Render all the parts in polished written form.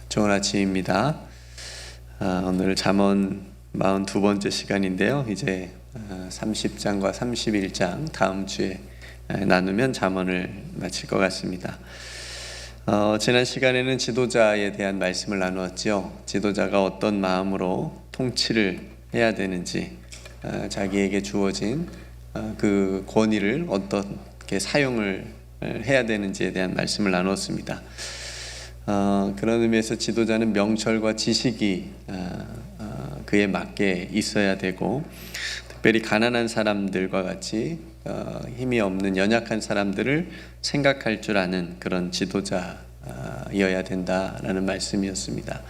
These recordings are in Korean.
좋은 아침입니다. 오늘 잠언 42번째 시간인데요. 이제 30장과 31장 다음 주에 나누면 잠언을 마칠 것 같습니다. 지난 시간에는 지도자에 대한 말씀을 나누었죠. 지도자가 어떤 마음으로 통치를 해야 되는지, 자기에게 주어진 그 권위를 어떻게 사용을 해야 되는지에 대한 말씀을 나누었습니다. 그런 의미에서 지도자는 명철과 지식이 그에 맞게 있어야 되고, 특별히 가난한 사람들과 같이 힘이 없는 연약한 사람들을 생각할 줄 아는 그런 지도자여야 된다라는 말씀이었습니다.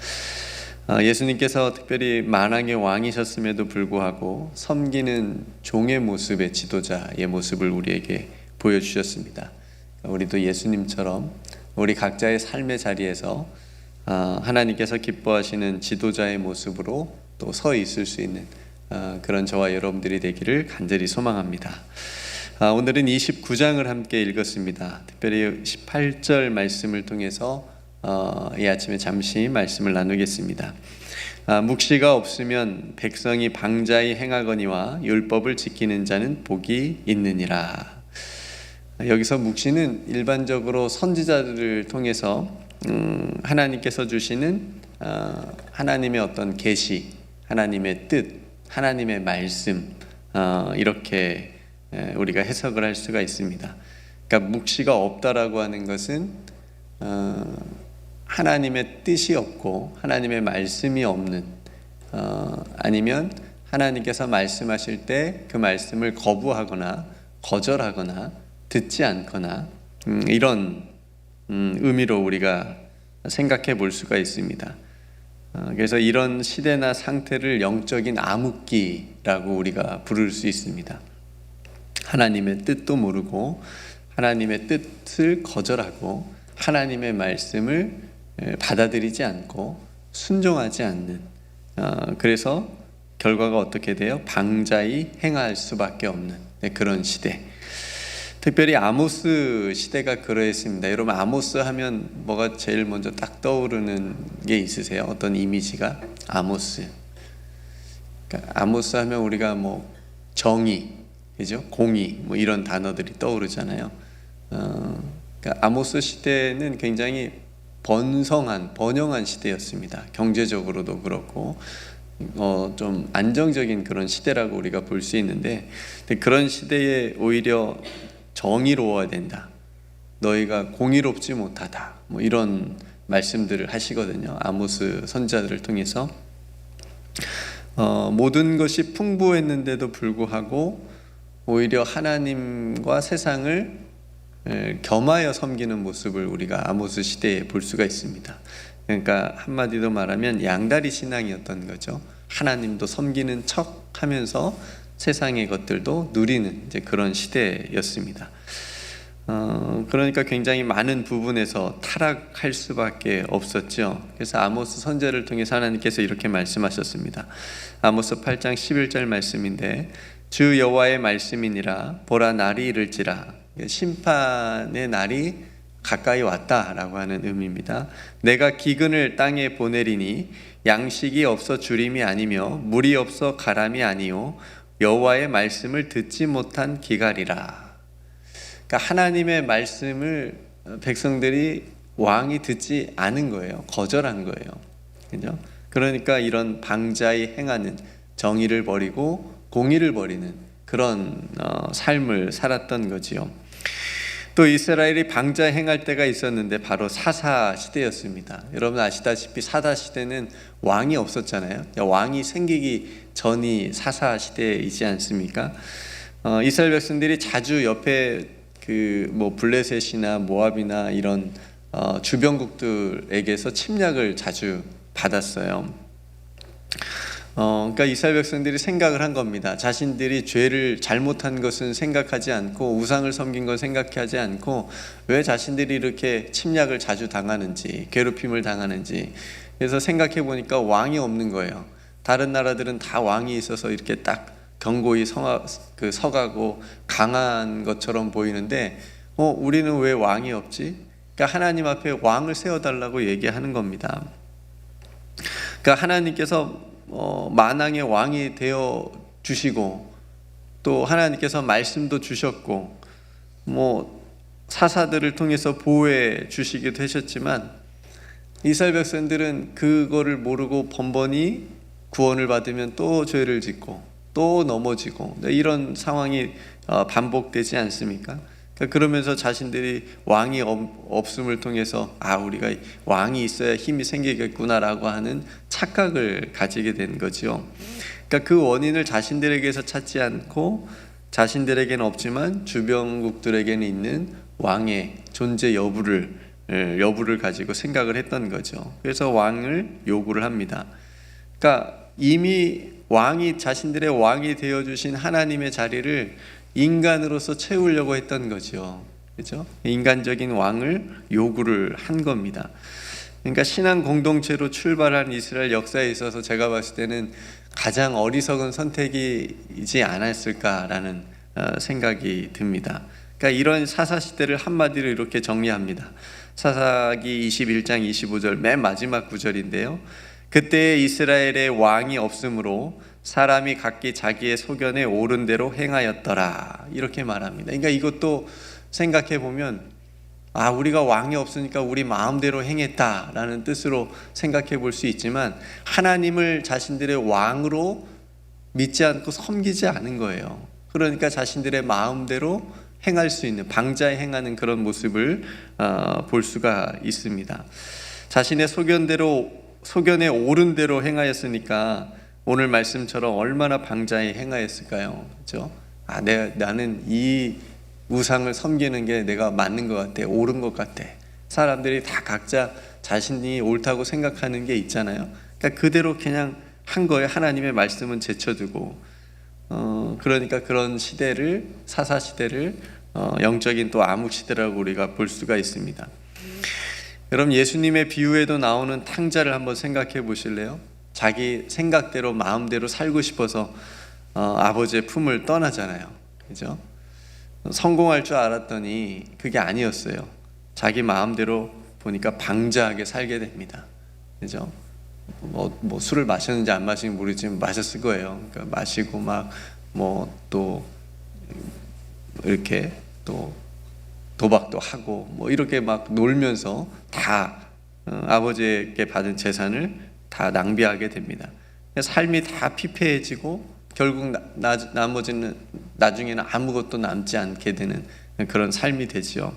예수님께서 특별히 만왕의 왕이셨음에도 불구하고 섬기는 종의 모습의 지도자의 모습을 우리에게 보여주셨습니다. 우리도 예수님처럼 우리 각자의 삶의 자리에서 하나님께서 기뻐하시는 지도자의 모습으로 또 서 있을 수 있는 그런 저와 여러분들이 되기를 간절히 소망합니다. 오늘은 29장을 함께 읽었습니다. 특별히 18절 말씀을 통해서 이 아침에 잠시 말씀을 나누겠습니다. 묵시가 없으면 백성이 방자히 행하거니와 율법을 지키는 자는 복이 있느니라. 여기서 묵시는 일반적으로 선지자들을 통해서 하나님께서 주시는 하나님의 어떤 계시, 하나님의 뜻, 하나님의 말씀, 이렇게 우리가 해석을 할 수가 있습니다. 그러니까 묵시가 없다라고 하는 것은 하나님의 뜻이 없고 하나님의 말씀이 없는, 아니면 하나님께서 말씀하실 때 그 말씀을 거부하거나 거절하거나 듣지 않거나, 이런 의미로 우리가 생각해 볼 수가 있습니다. 그래서 이런 시대나 상태를 영적인 암흑기라고 우리가 부를 수 있습니다. 하나님의 뜻도 모르고 하나님의 뜻을 거절하고 하나님의 말씀을 받아들이지 않고 순종하지 않는, 그래서 결과가 어떻게 돼요? 방자히 행할 수밖에 없는 그런 시대. 특별히 아모스 시대가 그러했습니다. 여러분, 아모스 하면 뭐가 제일 먼저 딱 떠오르는 게 있으세요? 어떤 이미지가? 아모스. 그러니까 아모스 하면 우리가 뭐 정의, 그죠? 공의, 뭐 이런 단어들이 떠오르잖아요. 그러니까 아모스 시대는 굉장히 번영한 시대였습니다. 경제적으로도 그렇고 좀 안정적인 그런 시대라고 우리가 볼 수 있는데, 그런 시대에 오히려 정의로워야 된다, 너희가 공의롭지 못하다, 뭐 이런 말씀들을 하시거든요. 아모스 선지자들을 통해서 모든 것이 풍부했는데도 불구하고 오히려 하나님과 세상을 겸하여 섬기는 모습을 우리가 아모스 시대에 볼 수가 있습니다. 그러니까 한마디로 말하면 양다리 신앙이었던 거죠. 하나님도 섬기는 척 하면서 세상의 것들도 누리는 이제 그런 시대였습니다. 그러니까 굉장히 많은 부분에서 타락할 수밖에 없었죠. 그래서 아모스 선지자를 통해서 하나님께서 이렇게 말씀하셨습니다. 아모스 8장 11절 말씀인데, 주 여호와의 말씀이니라. 보라, 날이 이를지라. 심판의 날이 가까이 왔다라고 하는 의미입니다. 내가 기근을 땅에 보내리니 양식이 없어 주림이 아니며 물이 없어 가람이 아니요 여호와의 말씀을 듣지 못한 기갈이라. 그러니까 하나님의 말씀을 백성들이 왕이 듣지 않은 거예요. 거절한 거예요. 그죠? 그러니까 이런 방자히 행하는, 정의를 버리고 공의를 버리는 그런 삶을 살았던 거지요. 또 이스라엘이 방자 행할 때가 있었는데 바로 사사 시대였습니다. 여러분 아시다시피 사사 시대는 왕이 없었잖아요. 왕이 생기기 전이 사사 시대이지 않습니까? 이스라엘 백성들이 자주 옆에 뭐 블레셋이나 모압이나 이런 주변국들에게서 침략을 자주 받았어요. 그러니까 이스라엘 백성들이 생각을 한 겁니다. 자신들이 죄를 잘못한 것은 생각하지 않고 우상을 섬긴 건 생각하지 않고 왜 자신들이 이렇게 침략을 자주 당하는지, 괴롭힘을 당하는지. 그래서 생각해 보니까 왕이 없는 거예요. 다른 나라들은 다 왕이 있어서 이렇게 딱 견고히 서가고 강한 것처럼 보이는데 우리는 왜 왕이 없지? 그러니까 하나님 앞에 왕을 세워달라고 얘기하는 겁니다. 그러니까 하나님께서 만왕의 왕이 되어 주시고 또 하나님께서 말씀도 주셨고 사사들을 통해서 보호해 주시기도 하셨지만 이스라엘 백성들은 그거를 모르고 번번이 구원을 받으면 또 죄를 짓고 또 넘어지고 이런 상황이 반복되지 않습니까? 그러면서 자신들이 왕이 없음을 통해서 우리가 왕이 있어야 힘이 생기겠구나라고 하는 착각을 가지게 된 거죠. 그러니까 그 원인을 자신들에게서 찾지 않고 자신들에게는 없지만 주변국들에게는 있는 왕의 존재 여부를 가지고 생각을 했던 거죠. 그래서 왕을 요구를 합니다. 그러니까 이미 자신들의 왕이 되어주신 하나님의 자리를 인간으로서 채우려고 했던 거죠. 그렇죠? 인간적인 왕을 요구를 한 겁니다. 그러니까 신앙 공동체로 출발한 이스라엘 역사에 있어서 제가 봤을 때는 가장 어리석은 선택이지 않았을까라는 생각이 듭니다. 그러니까 이런 사사 시대를 한마디로 이렇게 정리합니다. 사사기 21장 25절 맨 마지막 구절인데요. 그때 이스라엘의 왕이 없으므로 사람이 각기 자기의 소견에 옳은 대로 행하였더라 이렇게 말합니다. 그러니까 이것도 생각해 보면 우리가 왕이 없으니까 우리 마음대로 행했다라는 뜻으로 생각해 볼 수 있지만 하나님을 자신들의 왕으로 믿지 않고 섬기지 않은 거예요. 그러니까 자신들의 마음대로 행할 수 있는 방자에 행하는 그런 모습을 볼 수가 있습니다. 자신의 소견에 옳은 대로 행하였으니까 오늘 말씀처럼 얼마나 방자에 행하였을까요? 그렇죠? 나는 이 우상을 섬기는 게 내가 맞는 것 같아, 옳은 것 같아. 사람들이 다 각자 자신이 옳다고 생각하는 게 있잖아요. 그러니까 그대로 그냥 한 거예요. 하나님의 말씀은 제쳐두고. 그러니까 그런 시대를 사사 시대를 영적인 또 암흑 시대라고 우리가 볼 수가 있습니다. 여러분 예수님의 비유에도 나오는 탕자를 한번 생각해 보실래요? 자기 생각대로 마음대로 살고 싶어서 아버지의 품을 떠나잖아요. 그죠? 성공할 줄 알았더니 그게 아니었어요. 자기 마음대로 보니까 방자하게 살게 됩니다. 그죠? 뭐 술을 마셨는지 안 마시는지 모르지만 마셨을 거예요. 그러니까 마시고 또 이렇게 또 도박도 하고 이렇게 막 놀면서 다 아버지에게 받은 재산을 다 낭비하게 됩니다. 삶이 다 피폐해지고 결국 나중에는 아무것도 남지 않게 되는 그런 삶이 되죠.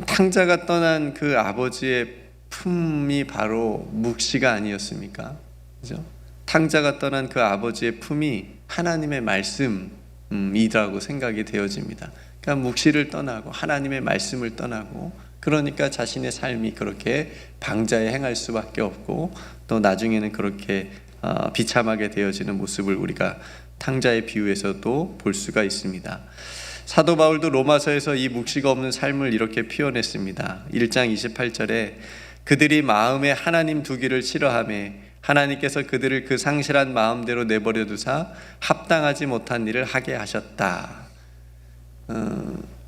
탕자가 떠난 그 아버지의 품이 바로 묵시가 아니었습니까? 그죠? 탕자가 떠난 그 아버지의 품이 하나님의 말씀이라고 생각이 되어집니다. 그러니까 묵시를 떠나고 하나님의 말씀을 떠나고 그러니까 자신의 삶이 그렇게 방자에 행할 수밖에 없고 또 나중에는 그렇게 비참하게 되어지는 모습을 우리가 탕자의 비유에서도 볼 수가 있습니다. 사도 바울도 로마서에서 이 묵시가 없는 삶을 이렇게 표현했습니다. 1장 28절에 그들이 마음에 하나님 두기를 싫어하며 하나님께서 그들을 그 상실한 마음대로 내버려 두사 합당하지 못한 일을 하게 하셨다.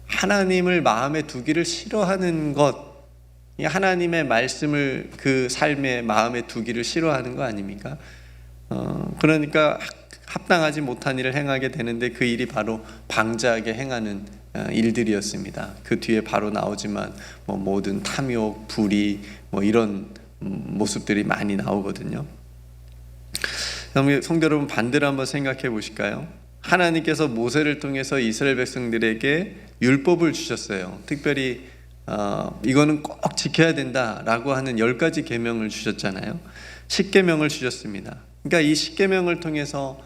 하나님을 마음에 두기를 싫어하는 것, 하나님의 말씀을 그 삶의 마음에 두기를 싫어하는 거 아닙니까? 그러니까 합당하지 못한 일을 행하게 되는데 그 일이 바로 방자하게 행하는 일들이었습니다. 그 뒤에 바로 나오지만 모든 탐욕, 불의 이런 모습들이 많이 나오거든요. 성도 여러분 반대로 한번 생각해 보실까요? 하나님께서 모세를 통해서 이스라엘 백성들에게 율법을 주셨어요. 특별히 이거는 꼭 지켜야 된다라고 하는 10가지 계명을 주셨잖아요. 10계명을 주셨습니다. 그러니까 이 10계명을 통해서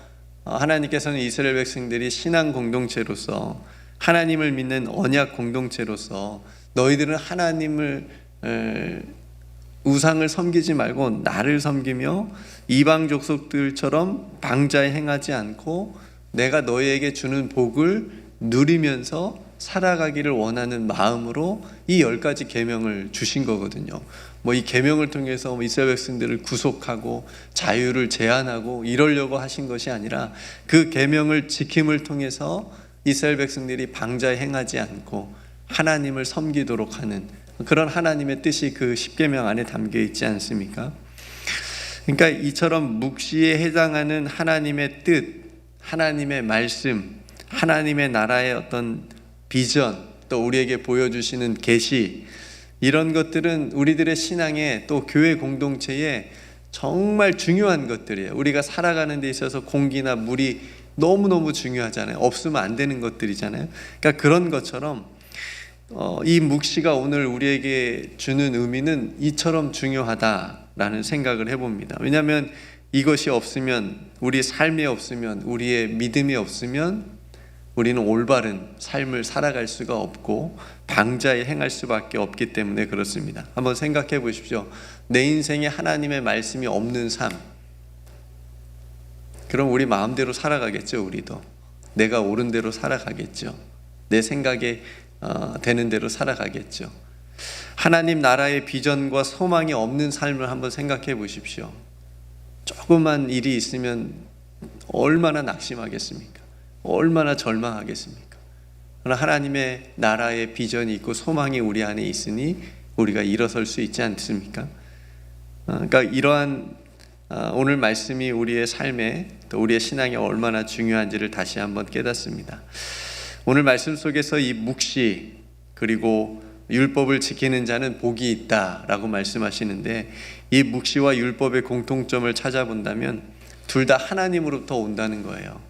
하나님께서는 이스라엘 백성들이 신앙 공동체로서 하나님을 믿는 언약 공동체로서 너희들은 하나님을 우상을 섬기지 말고 나를 섬기며 이방 족속들처럼 방자에 행하지 않고 내가 너희에게 주는 복을 누리면서 살아가기를 원하는 마음으로 이 10가지 계명을 주신 거거든요. 이 계명을 통해서 이스라엘 백성들을 구속하고 자유를 제한하고 이러려고 하신 것이 아니라 그 계명을 지킴을 통해서 이스라엘 백성들이 방자에 행하지 않고 하나님을 섬기도록 하는 그런 하나님의 뜻이 그 10계명 안에 담겨 있지 않습니까? 그러니까 이처럼 묵시에 해당하는 하나님의 뜻, 하나님의 말씀, 하나님의 나라의 어떤 비전, 또 우리에게 보여주시는 계시, 이런 것들은 우리들의 신앙에 또 교회 공동체에 정말 중요한 것들이에요. 우리가 살아가는 데 있어서 공기나 물이 너무너무 중요하잖아요. 없으면 안 되는 것들이잖아요. 그러니까 그런 것처럼 이 묵시가 오늘 우리에게 주는 의미는 이처럼 중요하다라는 생각을 해봅니다. 왜냐하면 이것이 없으면, 우리 삶이 없으면, 우리의 믿음이 없으면 우리는 올바른 삶을 살아갈 수가 없고 방자에 행할 수밖에 없기 때문에 그렇습니다. 한번 생각해 보십시오. 내 인생에 하나님의 말씀이 없는 삶, 그럼 우리 마음대로 살아가겠죠. 우리도 내가 옳은 대로 살아가겠죠. 내 생각에 되는 대로 살아가겠죠. 하나님 나라의 비전과 소망이 없는 삶을 한번 생각해 보십시오. 조그만 일이 있으면 얼마나 낙심하겠습니까? 얼마나 절망하겠습니까? 그러나 하나님의 나라의 비전이 있고 소망이 우리 안에 있으니 우리가 일어설 수 있지 않습니까? 그러니까 이러한 오늘 말씀이 우리의 삶에, 또 우리의 신앙에 얼마나 중요한지를 다시 한번 깨닫습니다. 오늘 말씀 속에서 이 묵시, 그리고 율법을 지키는 자는 복이 있다라고 말씀하시는데, 이 묵시와 율법의 공통점을 찾아본다면 둘 다 하나님으로부터 온다는 거예요.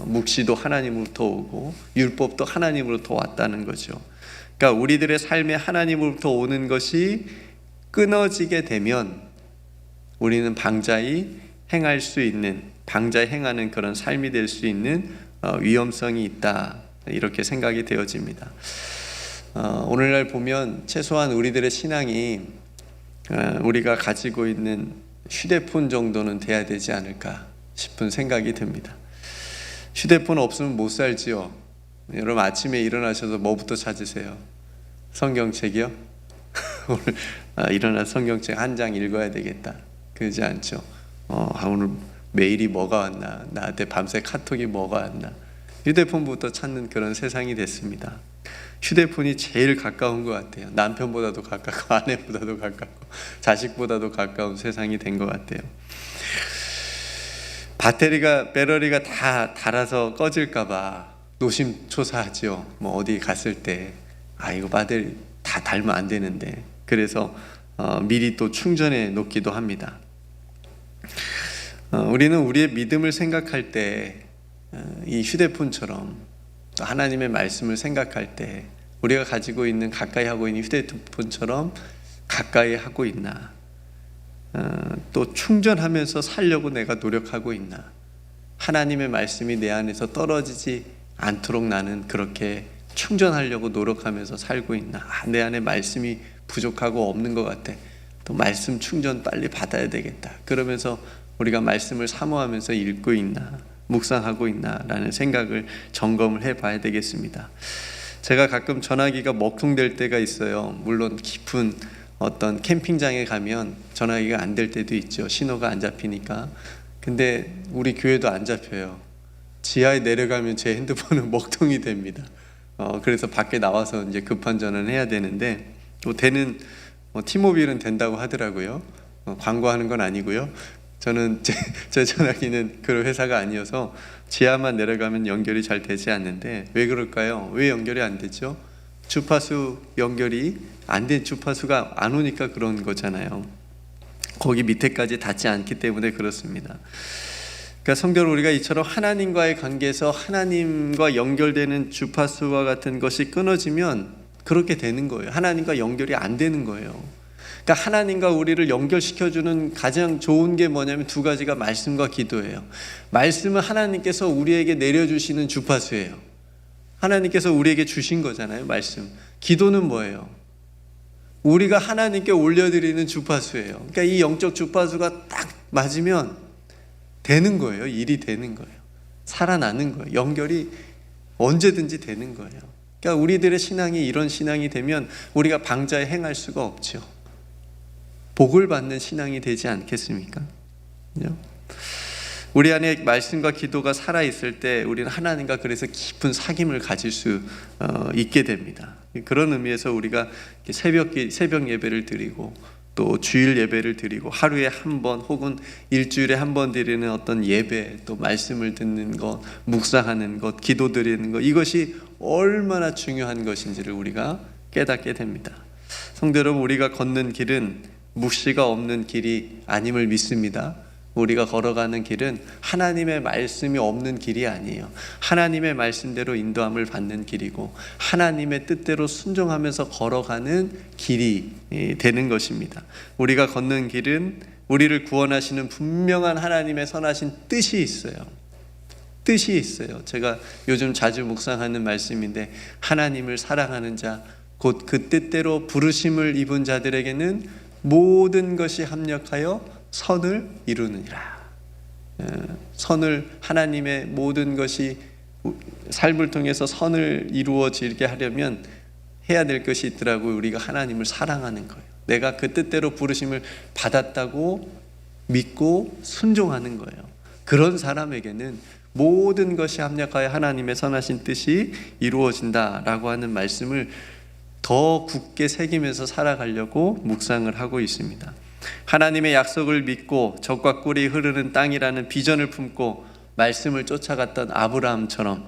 묵시도 하나님으로부터 오고 율법도 하나님으로부터 왔다는 거죠. 그러니까 우리들의 삶에 하나님으로부터 오는 것이 끊어지게 되면 우리는 방자히 행할 수 있는, 방자히 행하는 그런 삶이 될 수 있는 위험성이 있다, 이렇게 생각이 되어집니다. 오늘날 보면 최소한 우리들의 신앙이 우리가 가지고 있는 휴대폰 정도는 돼야 되지 않을까 싶은 생각이 듭니다. 휴대폰 없으면 못 살지요. 여러분 아침에 일어나셔서 뭐부터 찾으세요? 성경책이요? 오늘 일어나 성경책 한 장 읽어야 되겠다, 그러지 않죠? 오늘 메일이 뭐가 왔나, 나한테 밤새 카톡이 뭐가 왔나, 휴대폰부터 찾는 그런 세상이 됐습니다. 휴대폰이 제일 가까운 것 같아요. 남편보다도 가깝고 아내보다도 가깝고 자식보다도 가까운 세상이 된 것 같아요. 배터리가 다 닳아서 꺼질까봐 노심초사하죠. 뭐 어디 갔을 때 이거 배터리 다 닳으면 안 되는데, 그래서 미리 또 충전해 놓기도 합니다. 우리는 우리의 믿음을 생각할 때 이 휴대폰처럼 또 하나님의 말씀을 생각할 때 우리가 가지고 있는, 가까이 하고 있는 휴대폰처럼 가까이 하고 있나, 또 충전하면서 살려고 내가 노력하고 있나, 하나님의 말씀이 내 안에서 떨어지지 않도록 나는 그렇게 충전하려고 노력하면서 살고 있나, 내 안에 말씀이 부족하고 없는 것 같아, 또 말씀 충전 빨리 받아야 되겠다, 그러면서 우리가 말씀을 사모하면서 읽고 있나, 묵상하고 있나 라는 생각을 점검을 해봐야 되겠습니다. 제가 가끔 전화기가 먹통될 때가 있어요. 물론 깊은 어떤 캠핑장에 가면 전화기가 안 될 때도 있죠. 신호가 안 잡히니까. 근데 우리 교회도 안 잡혀요. 지하에 내려가면 제 핸드폰은 먹통이 됩니다. 그래서 밖에 나와서 이제 급한 전화를 해야 되는데, 또 되는 티모빌은 된다고 하더라고요. 광고하는 건 아니고요. 저는 제 전화기는 그런 회사가 아니어서 지하만 내려가면 연결이 잘 되지 않는데, 왜 그럴까요? 왜 연결이 안 되죠? 주파수 연결이 안 된, 주파수가 안 오니까 그런 거잖아요. 거기 밑에까지 닿지 않기 때문에 그렇습니다. 그러니까 성도로 우리가 이처럼 하나님과의 관계에서 하나님과 연결되는 주파수와 같은 것이 끊어지면 그렇게 되는 거예요. 하나님과 연결이 안 되는 거예요. 그러니까 하나님과 우리를 연결시켜주는 가장 좋은 게 뭐냐면 두 가지가 말씀과 기도예요. 말씀은 하나님께서 우리에게 내려주시는 주파수예요. 하나님께서 우리에게 주신 거잖아요, 말씀. 기도는 뭐예요? 우리가 하나님께 올려드리는 주파수예요. 그러니까 이 영적 주파수가 딱 맞으면 되는 거예요. 일이 되는 거예요. 살아나는 거예요. 연결이 언제든지 되는 거예요. 그러니까 우리들의 신앙이 이런 신앙이 되면 우리가 방자에 행할 수가 없죠. 복을 받는 신앙이 되지 않겠습니까? 우리 안에 말씀과 기도가 살아있을 때 우리는 하나님과 그래서 깊은 사귐을 가질 수 있게 됩니다. 그런 의미에서 우리가 새벽 예배를 드리고 또 주일 예배를 드리고 하루에 한 번 혹은 일주일에 한 번 드리는 어떤 예배, 또 말씀을 듣는 것, 묵상하는 것, 기도 드리는 것, 이것이 얼마나 중요한 것인지를 우리가 깨닫게 됩니다. 성도 여러분, 우리가 걷는 길은 묵시가 없는 길이 아님을 믿습니다. 우리가 걸어가는 길은 하나님의 말씀이 없는 길이 아니에요. 하나님의 말씀대로 인도함을 받는 길이고 하나님의 뜻대로 순종하면서 걸어가는 길이 되는 것입니다. 우리가 걷는 길은 우리를 구원하시는 분명한 하나님의 선하신 뜻이 있어요. 뜻이 있어요. 제가 요즘 자주 묵상하는 말씀인데, 하나님을 사랑하는 자 곧 그 뜻대로 부르심을 입은 자들에게는 모든 것이 합력하여 선을 이루느니라. 선을, 하나님의 모든 것이 삶을 통해서 선을 이루어지게 하려면 해야 될 것이 있더라고요. 우리가 하나님을 사랑하는 거예요. 내가 그 뜻대로 부르심을 받았다고 믿고 순종하는 거예요. 그런 사람에게는 모든 것이 합력하여 하나님의 선하신 뜻이 이루어진다라고 하는 말씀을 더 굳게 새기면서 살아가려고 묵상을 하고 있습니다. 하나님의 약속을 믿고 젖과 꿀이 흐르는 땅이라는 비전을 품고 말씀을 쫓아갔던 아브라함처럼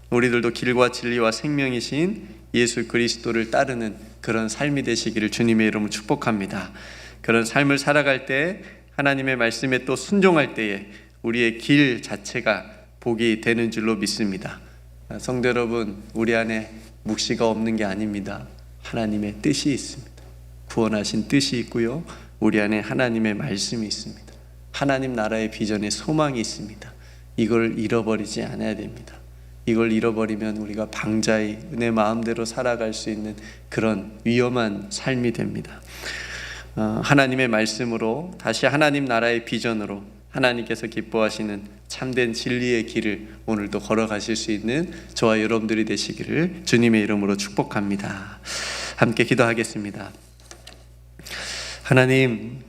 우리들도 길과 진리와 생명이신 예수 그리스도를 따르는 그런 삶이 되시기를 주님의 이름으로 축복합니다. 그런 삶을 살아갈 때, 하나님의 말씀에 또 순종할 때에 우리의 길 자체가 복이 되는 줄로 믿습니다. 성도 여러분, 우리 안에 묵시가 없는 게 아닙니다. 하나님의 뜻이 있습니다. 구원하신 뜻이 있고요, 우리 안에 하나님의 말씀이 있습니다. 하나님 나라의 비전에 소망이 있습니다. 이걸 잃어버리지 않아야 됩니다. 이걸 잃어버리면 우리가 방자의 내 마음대로 살아갈 수 있는 그런 위험한 삶이 됩니다. 하나님의 말씀으로 다시 하나님 나라의 비전으로 하나님께서 기뻐하시는 참된 진리의 길을 오늘도 걸어가실 수 있는 저와 여러분들이 되시기를 주님의 이름으로 축복합니다. 함께 기도하겠습니다. 하나님,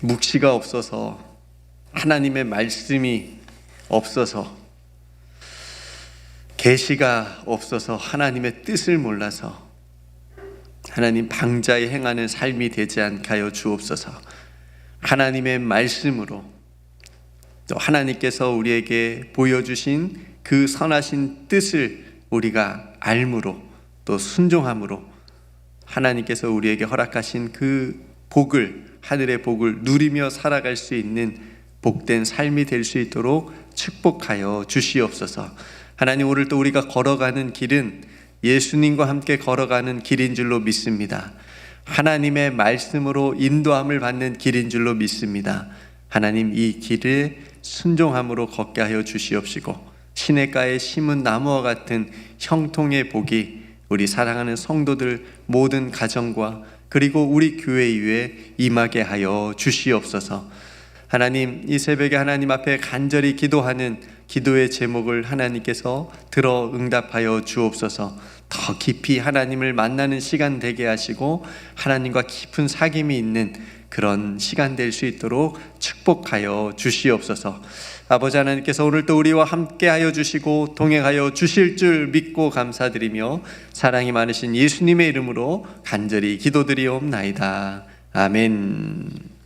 묵시가 없어서, 하나님의 말씀이 없어서, 계시가 없어서, 하나님의 뜻을 몰라서 하나님 방자에 행하는 삶이 되지 않게 하여 주옵소서. 하나님의 말씀으로 또 하나님께서 우리에게 보여주신 그 선하신 뜻을 우리가 알므로 또 순종함으로 하나님께서 우리에게 허락하신 그 복을, 하늘의 복을 누리며 살아갈 수 있는 복된 삶이 될 수 있도록 축복하여 주시옵소서. 하나님, 오늘 또 우리가 걸어가는 길은 예수님과 함께 걸어가는 길인 줄로 믿습니다. 하나님의 말씀으로 인도함을 받는 길인 줄로 믿습니다. 하나님, 이 길을 순종함으로 걷게 하여 주시옵시고 시냇가에 심은 나무와 같은 형통의 복이 우리 사랑하는 성도들 모든 가정과 그리고 우리 교회 위에 임하게 하여 주시옵소서. 하나님, 이 새벽에 하나님 앞에 간절히 기도하는 기도의 제목을 하나님께서 들어 응답하여 주옵소서. 더 깊이 하나님을 만나는 시간 되게 하시고 하나님과 깊은 사귐이 있는 그런 시간 될 수 있도록 축복하여 주시옵소서. 아버지 하나님께서 오늘 또 우리와 함께 하여 주시고 동행하여 주실 줄 믿고 감사드리며 사랑이 많으신 예수님의 이름으로 간절히 기도드리옵나이다. 아멘.